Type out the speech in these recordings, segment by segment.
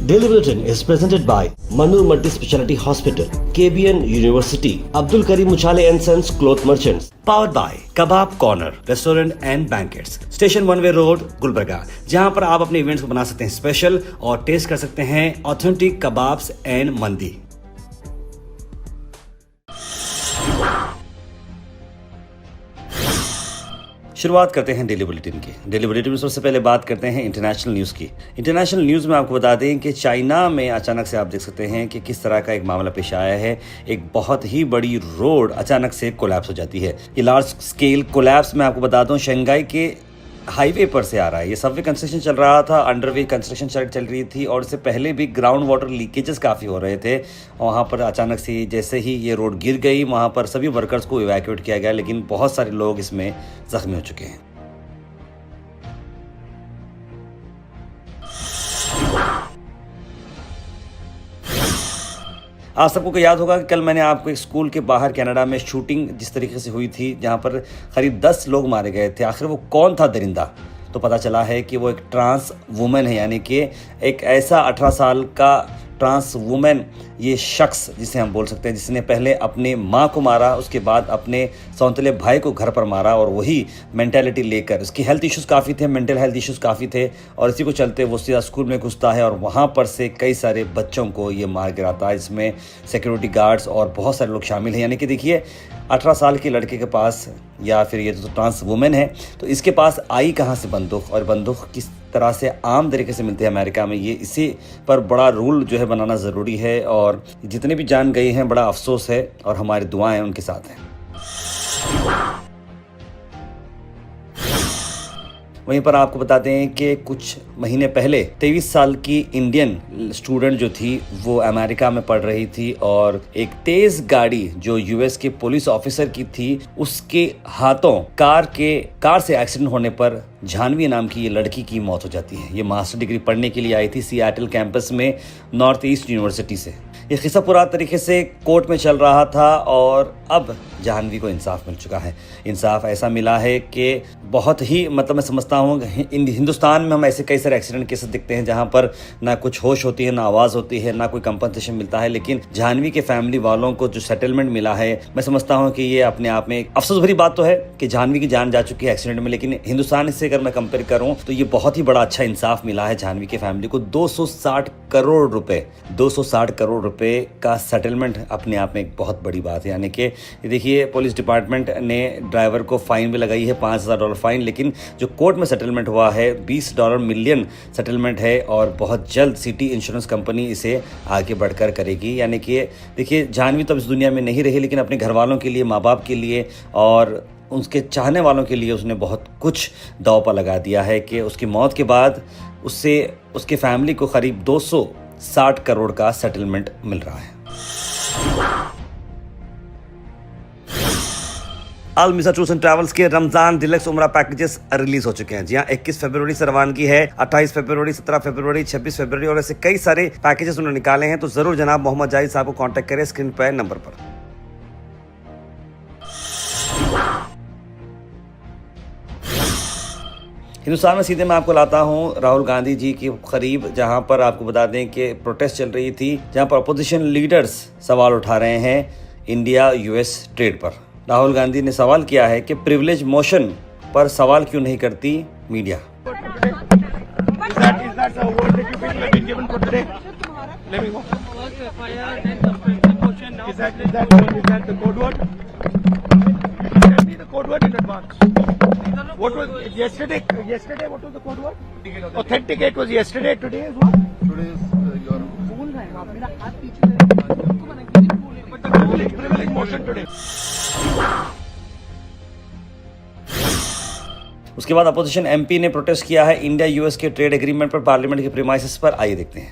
Daily Bulletin is presented by Manu Multi Speciality Hospital, KBN University, Abdul Karim Uchale and Sons Cloth Merchants. Powered by Kebab Corner Restaurant and Banquets, Station One Way Road, Gulbarga, जहां पर आप अपने events को बना सकते हैं special और test कर सकते हैं ऑथेंटिक कबाब्स एंड मंदी। शुरुआत करते हैं डेली बुलेटिन की। डेली बुलेटिन में सबसे पहले बात करते हैं इंटरनेशनल न्यूज़ की। इंटरनेशनल न्यूज़ में आपको बता दें कि चाइना में अचानक से आप देख सकते हैं कि किस तरह का एक मामला पेश आया है। एक बहुत ही बड़ी रोड अचानक से कोलैप्स हो जाती है। ये लार्ज स्केल कोलैप्स मैं आपको बता दूं शंघाई के हाईवे पर से आ रहा है। ये सबवे कंस्ट्रक्शन चल रहा था, अंडरवे कंस्ट्रक्शन चल रही थी और इससे पहले भी ग्राउंड वाटर लीकेजेस काफ़ी हो रहे थे। वहाँ पर अचानक से जैसे ही ये रोड गिर गई, वहाँ पर सभी वर्कर्स को इवैक्यूएट किया गया, लेकिन बहुत सारे लोग इसमें जख्मी हो चुके हैं। आप सबको याद होगा कि कल मैंने आपको एक स्कूल के बाहर कनाडा में शूटिंग जिस तरीके से हुई थी, जहां पर करीब 10 लोग मारे गए थे। आखिर वो कौन था दरिंदा? तो पता चला है कि वो एक ट्रांस वुमेन है, यानी कि एक ऐसा 18 साल का ट्रांस वुमेन ये शख्स जिसे हम बोल सकते हैं, जिसने पहले अपने माँ को मारा, उसके बाद अपने सौतेले भाई को घर पर मारा और वही मेंटालिटी लेकर, उसकी हेल्थ इश्यूज़ काफ़ी थे, मेंटल हेल्थ इश्यूज़ काफ़ी थे और इसी को चलते वो सीधा स्कूल में घुसता है और वहाँ पर से कई सारे बच्चों को ये मार गिराता है। इसमें सिक्योरिटी गार्ड्स और बहुत सारे लोग शामिल हैं। यानी कि देखिए 18 साल के लड़के के पास, या फिर ये तो ट्रांस वुमेन है, तो इसके पास आई कहाँ से बंदूक, और बंदूक किस तरह से आम तरीके से मिलती है अमेरिका में, ये इसी पर बड़ा रूल जो है बनाना ज़रूरी है। और जितने भी जान गए हैं बड़ा अफसोस है और हमारी दुआएं उनके साथ हैं। वहीं पर आपको बता दें कि कुछ महीने पहले 23 साल की इंडियन स्टूडेंट जो थी वो अमेरिका में पढ़ रही थी और एक तेज गाड़ी जो यूएस के पुलिस ऑफिसर की थी, उसके हाथों कार से एक्सीडेंट होने पर जानवी नाम की ये लड़की की मौत हो जाती है। ये मास्टर डिग्री पढ़ने के लिए आई थी सियाटल कैंपस में नॉर्थ ईस्ट यूनिवर्सिटी से। ये किस्सा पूरा तरीके से कोर्ट में चल रहा था और अब जानवी को इंसाफ मिल चुका है। इंसाफ ऐसा मिला है कि बहुत ही मैं समझता हूँ हिंदुस्तान में हम ऐसे कई सारे एक्सीडेंट केसेस दिखते हैं जहाँ पर ना कुछ होश होती है, ना आवाज़ होती है, ना कोई कंपनसेशन मिलता है, लेकिन जानवी के फैमिली वालों को जो सेटलमेंट मिला है, मैं समझता हूँ कि ये अपने आप में अफसोस भरी बात तो है कि जानवी की जान जा चुकी है एक्सीडेंट में, लेकिन हिंदुस्तान से अगर मैं कंपेयर करूँ तो ये बहुत ही बड़ा अच्छा इंसाफ मिला है जानवी के फैमिली को। 260 करोड़ रुपए का सेटलमेंट अपने आप में एक बहुत बड़ी बात है। यानी कि देखिए पुलिस डिपार्टमेंट ने ड्राइवर को फाइन भी लगाई है, $5,000 फाइन, लेकिन जो कोर्ट में सेटलमेंट हुआ है $20 मिलियन सेटलमेंट है और बहुत जल्द सिटी इंश्योरेंस कंपनी इसे आगे बढ़कर करेगी। यानी कि देखिए जानवी तो इस दुनिया में नहीं रही, लेकिन अपने घर वालों के लिए, माँ बाप के लिए और उसके चाहने वालों के लिए उसने बहुत कुछ दांव पर लगा दिया है कि उसकी मौत के बाद उससे उसके फैमिली को करीब 260 करोड़ का सेटलमेंट मिल रहा है। अल मिसा टूर्स एंड ट्रैवल्स के रमजान डिलक्स उमरा पैकेजेस रिलीज हो चुके हैं। जी हाँ, 21 फरवरी से रवानगी है, 28 फरवरी, 17 फरवरी, 26 फरवरी और ऐसे कई सारे पैकेजेस उन्होंने निकाले हैं। तो जरूर जनाब मोहम्मद जाहिद साहब को कांटेक्ट करें स्क्रीन पर नंबर पर। हिंदुस्तान में सीधे मैं आपको लाता हूं राहुल गांधी जी की करीब, जहां पर आपको बता दें कि प्रोटेस्ट चल रही थी, जहां पर अपोजिशन लीडर्स सवाल उठा रहे हैं इंडिया यूएस ट्रेड पर। राहुल गांधी ने सवाल किया है कि प्रिविलेज मोशन पर सवाल क्यों नहीं करती media. What was yesterday? What was the code word? Authenticate was yesterday. Today is what? Today is your. बोल रहे हैं आप, मेरा हाथ पीछे but the privilege motion today. उसके बाद अपोजिशन एमपी ने प्रोटेस्ट किया है इंडिया यूएस के ट्रेड एग्रीमेंट पर पार्लियामेंट के प्रीमाइसेस पर। आइए देखते हैं।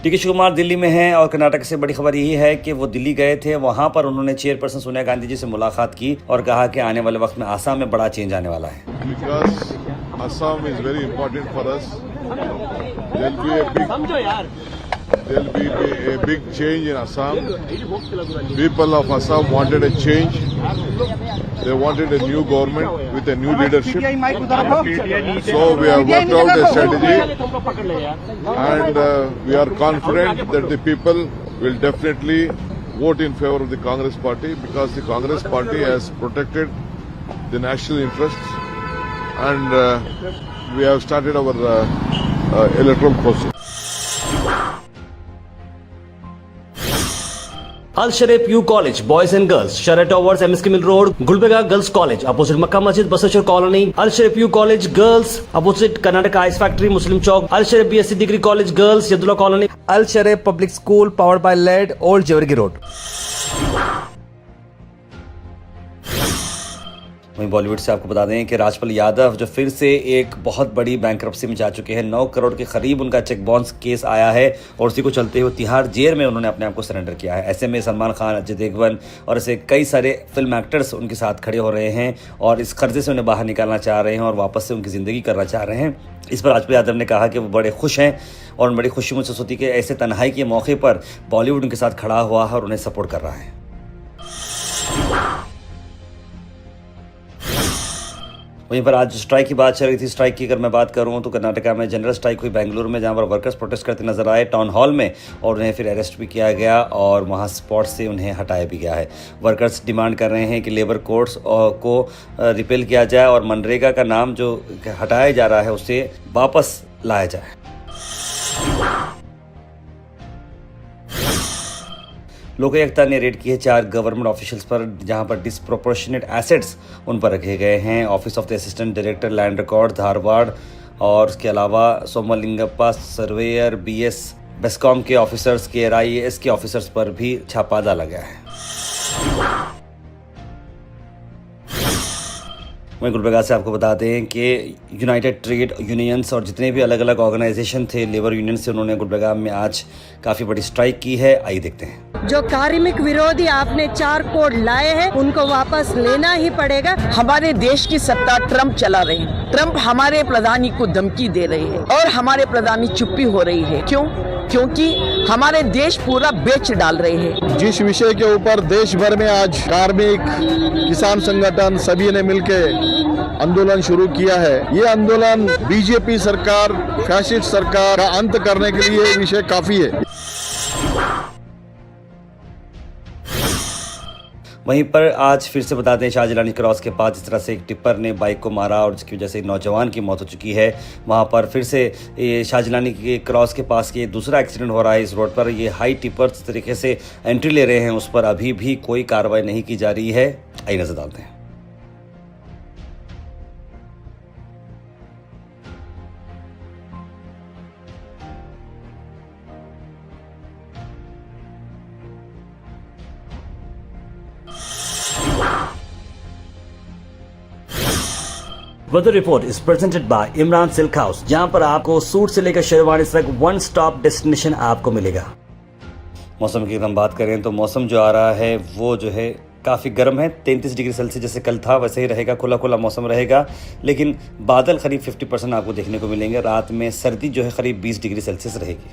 डी.के. शिवकुमार दिल्ली में हैं और कर्नाटक से बड़ी खबर यही है कि वो दिल्ली गए थे। वहां पर उन्होंने चेयरपर्सन सोनिया गांधी जी से मुलाकात की और कहा कि आने वाले वक्त में आसाम में बड़ा चेंज आने वाला है। Because Assam is very important for us. there'll be a big change in Assam. People of Assam wanted a change. They wanted a new government with a new leadership. So we have worked out a strategy, and we are confident that the people will definitely vote in favor of the Congress party, because the Congress party has protected the national interests, and we have started our electoral process. Al Sharif U College, Boys and Girls, Sharia Towers, MSK Mill Road, Gulbega Girls College, opposite Makkah Masjid, Basashar Colony. Al Sharif U College, Girls, opposite Karnataka Ice Factory, Muslim Chowk. Al Sharif BSc Degree College, Girls, Yadullah Colony. Al Sharif Public School, powered by LED, Old Jewargi Road. वहीं बॉलीवुड से आपको बता दें कि राजपाल यादव जो फिर से एक बहुत बड़ी बैंकरप्सी में जा चुके हैं, 9 करोड़ के करीब उनका चेक बाउंस केस आया है और उसी को चलते हुए तिहाड़ जेल में उन्होंने अपने आप को सरेंडर किया है। ऐसे में सलमान खान, अजय देवगन और ऐसे कई सारे फिल्म एक्टर्स उनके साथ खड़े हो रहे हैं और इस कर्जे से उन्हें बाहर निकालना चाह रहे हैं और वापस से उनकी ज़िंदगी करना चाह रहे हैं। इस पर राजपाल यादव ने कहा कि वो बड़े खुश हैं और बड़ी खुशी महसूस होती है कि ऐसे तन्हाई के मौके पर बॉलीवुड उनके साथ खड़ा हुआ है और उन्हें सपोर्ट कर रहा है। वहीं पर आज स्ट्राइक की बात चल रही थी। स्ट्राइक की अगर मैं बात करूं तो कर्नाटका में जनरल स्ट्राइक हुई बेंगलुरु में, जहां पर वर्कर्स प्रोटेस्ट करते नजर आए टाउन हॉल में और उन्हें फिर अरेस्ट भी किया गया और वहां स्पॉट से उन्हें हटाया भी गया है। वर्कर्स डिमांड कर रहे हैं कि लेबर कोड्स को रिपेल किया जाए और मनरेगा का नाम जो हटाया जा रहा है उसे वापस लाया जाए। लोकायुक्ता ने रेड की है 4 गवर्नमेंट ऑफिशियल्स पर, जहां पर डिसप्रोपोर्शनेट एसेट्स उन पर रखे गए हैं। Office of the assistant director land record Dharwad और उसके अलावा सोमलिंगप्पा सर्वेयर, BS बेस्कॉम के ऑफिसर्स, KRIAS के ऑफिसर्स पर भी छापा डाला गया है। वहीं गुलबर्गा से आपको बता दें कि यूनाइटेड ट्रेड यूनियंस और जितने भी अलग अलग ऑर्गेनाइजेशन थे लेबर यूनियन से, उन्होंने गुलबर्गा में आज काफ़ी बड़ी स्ट्राइक की है। आइए देखते हैं। जो कार्मिक विरोधी आपने 4 कोड लाए हैं उनको वापस लेना ही पड़ेगा। हमारे देश की सत्ता ट्रम्प चला रहे हैं। ट्रम्प हमारे प्रधानी को धमकी दे रहे हैं और हमारे प्रधानी चुप्पी हो रही है। क्यों? क्योंकि हमारे देश पूरा बेच डाल रहे हैं। जिस विषय के ऊपर देश भर में आज कार्मिक, किसान संगठन सभी ने मिलकर आंदोलन शुरू किया है, ये आंदोलन बीजेपी सरकार, फैसिस्ट सरकार का अंत करने के लिए ये विषय काफी है। वहीं पर आज फिर से बता दें, शाहजिलानी क्रॉस के पास जिस तरह से एक टिप्पर ने बाइक को मारा और जिसकी वजह से एक नौजवान की मौत हो चुकी है, वहां पर फिर से ये शाहजिलानी के क्रॉस के पास ये दूसरा एक्सीडेंट हो रहा है। इस रोड पर ये हाई टिप्पर जिस तरीके से एंट्री ले रहे हैं उस पर अभी भी कोई कार्रवाई नहीं की जा रही है। आइए नजर डालते हैं। Weather report is presented by Imran silk house, जहां पर आपको सूट से लेकर शेरवानी तक वन स्टॉप डेस्टिनेशन आपको मिलेगा। मौसम की अगर हम बात करें तो मौसम जो आ रहा है वो जो है काफ़ी गर्म है। 33 डिग्री सेल्सियस जैसे कल था वैसे ही रहेगा, खुला खुला मौसम रहेगा, लेकिन बादल करीब 50% आपको देखने को मिलेंगे। रात में सर्दी जो है करीब 20 डिग्री सेल्सियस रहेगी।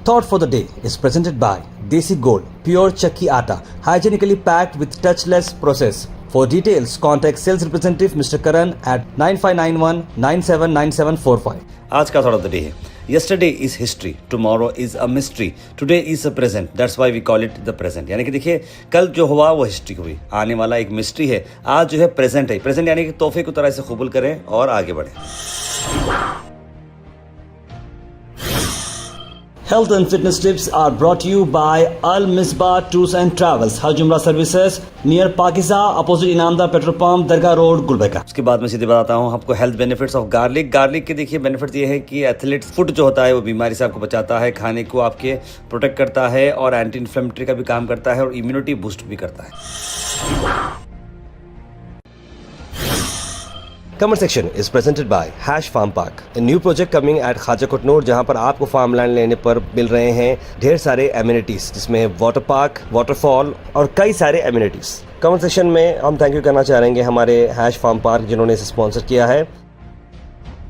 Thought for the day is presented by Desi Gold, pure chakki atta, hygienically packed with touchless process. For details, contact sales representative Mr. Karan at 9591979745. आज का थॉट ऑफ द डे है, Yesterday is history, tomorrow is a mystery, today is a present, that's why we call it the present. यानी कि देखिए कल जो हुआ वो हिस्ट्री हुई, आने वाला एक मिस्ट्री है, आज जो है प्रेजेंट है। प्रेजेंट यानी कि तोहफे की तरह से कबूल करें और आगे बढ़ें। Health and fitness tips are brought to you by Al Misbah Tours and Travels, Hajj Umrah Services, near Pakiza, opposite Inamda Petrol Pump, Dargah road, Gulbarga. उसके बाद मैं सीधे बताता हूँ आपको health benefits of garlic. Garlic के देखिए बेनिफिट्स ये है कि एथलीट फुट जो होता है वो बीमारी से आपको बचाता है, खाने को आपके प्रोटेक्ट करता है और एंटी इन्फ्लेमेटरी का भी काम करता है और इम्यूनिटी बूस्ट भी करता है। Comment section is presented by Hash Farm Park, a new project coming at Khaja Kotnoor, जहां पर आपको फार्म लैंड लेने पर मिल रहे हैं ढेर सारे एमिनिटीज, जिसमें वाटर पार्क, वाटरफॉल और कई सारे एमिनिटीज। कमेंट सेक्शन में हम थैंक यू करना चाहेंगे हमारे हैश फार्म पार्क जिन्होंने इसे स्पॉन्सर किया है।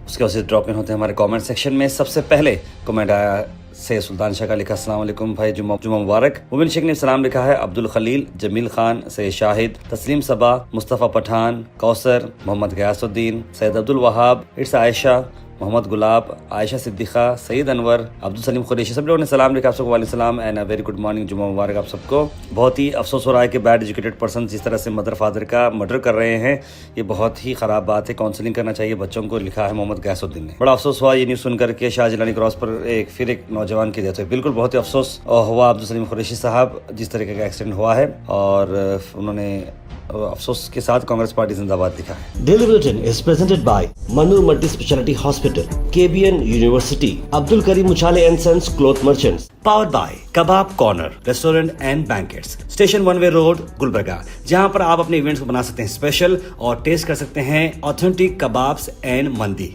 उसके बाद से ड्रॉप इन होते हैं हमारे कमेंट सेक्शन में। सबसे पहले कमेंट आया से सुल्तान शाह का लिखा, अस्सलाम वालेकुम भाई, जुम्मा मुबारक। मुबिन शेख ने सलाम लिखा है, अब्दुल खलील, जमील खान, सैयद शाहिद, तस्लीम सबा, मुस्तफ़ा पठान, कौसर, मोहम्मद गयासुद्दीन, सैयद अब्दुल वहाब, इट्स आयशा, मोहम्मद गुलाब, आयशा सिद्दीक़ा, सईद अनवर, अब्दुल सलीम कुरैशी, सब लोगों ने सलाम लिखा। आप सबको वालेकुम सलाम and a very good morning, जुम्मा मुबारक आप सबको। बहुत ही अफसोस हो रहा है कि बैड एजुकेटेड पर्सन जिस तरह से मदर फादर का मर्डर कर रहे हैं, ये बहुत ही ख़राब बात है। काउंसलिंग करना चाहिए बच्चों को, लिखा है मोहम्मद गयासुद्दीन ने। बड़ा अफसोस हुआ ये न्यूज़ सुनकर के शाह जिलानी क्रॉस पर एक नौजवान की डेथ हुई। बिल्कुल बहुत ही अफसोस हुआ अब्दुल सलीम कुरैशी साहब जिस तरीके का एक्सीडेंट हुआ है, और उन्होंने अफसोस के साथ कांग्रेस पार्टी जिंदाबाद लिखा है। Daily bulletin is presented by Mannur multi speciality hospital, KBN university, Abdul Karim Muchhale and sons cloth merchants, powered by kebab corner restaurant and banquets, station 1 way road, Gulbarga, जहां पर आप अपने इवेंट्स को बना सकते हैं स्पेशल और टेस्ट कर सकते हैं ऑथेंटिक कबाब्स एंड मंदी।